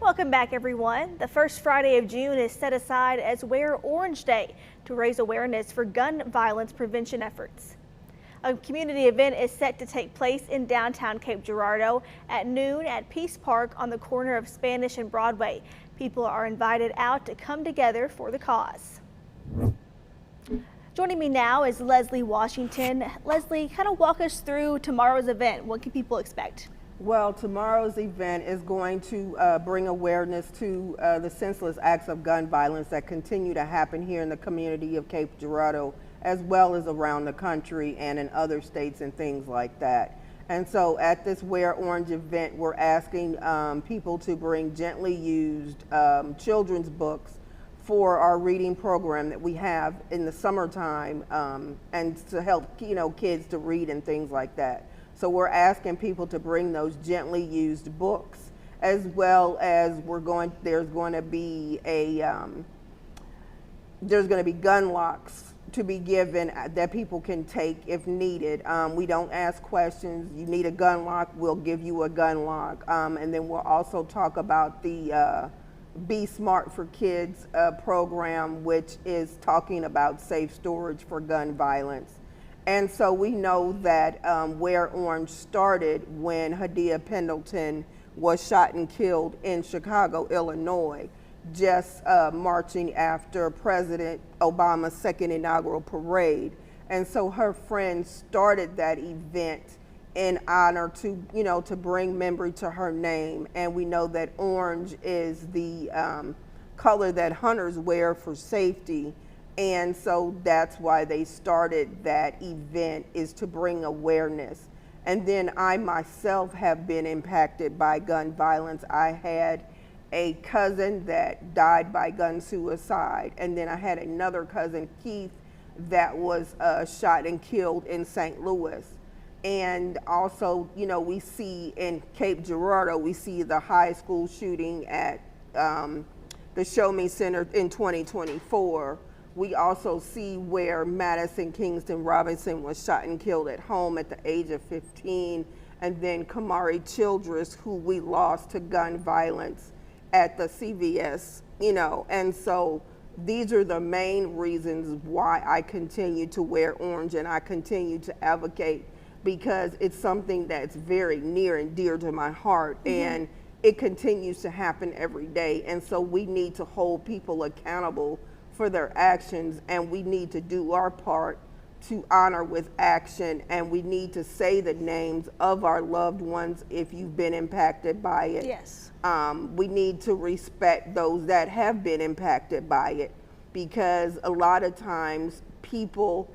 Welcome back, everyone. The first Friday of June is set aside as Wear Orange Day to raise awareness for gun violence prevention efforts. A community event is set to take place in downtown Cape Girardeau at noon at Peace Park on the corner of Spanish and Broadway. People are invited out to come together for the cause. Joining me now is Leslie Washington. Leslie, kind of walk us through tomorrow's event. What can people expect? Well, tomorrow's event is going to bring awareness to the senseless acts of gun violence that continue to happen here in the community of Cape Girardeau, as well as around the country and in other states and things like that. And so at this Wear Orange event, we're asking people to bring gently used children's books for our reading program that we have in the summertime, and to help kids to read and things like that. So we're asking people to bring those gently used books, as well as there's going to be gun locks to be given that people can take if needed. We don't ask questions. You need a gun lock, we'll give you a gun lock. And then we'll also talk about the Be Smart for Kids program, which is talking about safe storage for gun violence. And so we know that Wear Orange started when Hadia Pendleton was shot and killed in Chicago, Illinois, just marching after President Obama's second inaugural parade. And so her friends started that event in honor to bring memory to her name. And we know that orange is the color that hunters wear for safety. And so that's why they started that event, is to bring awareness. And then I myself have been impacted by gun violence. I had a cousin that died by gun suicide. And then I had another cousin, Keith, that was shot and killed in St. Louis. And also, we see in Cape Girardeau, we see the high school shooting at the Show Me Center in 2024. We also see where Madison Kingston Robinson was shot and killed at home at the age of 15, and then Kamari Childress, who we lost to gun violence at the CVS, and so these are the main reasons why I continue to wear orange and I continue to advocate, because it's something that's very near and dear to my heart. And it continues to happen every day. And so we need to hold people accountable for their actions, and we need to do our part to honor with action, and we need to say the names of our loved ones if you've been impacted by it. Yes. We need to respect those that have been impacted by it, because a lot of times people,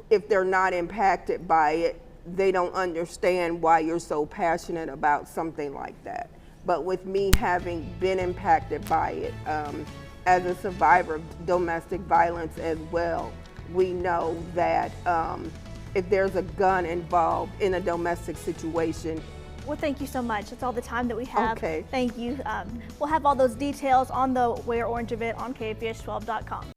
if they're not impacted by it, they don't understand why you're so passionate about something like that. But with me having been impacted by it, as a survivor of domestic violence as well, we know that if there's a gun involved in a domestic situation. Well, thank you so much. That's all the time that we have. Okay. Thank you. We'll have all those details on the Wear Orange event on KFBS12.com.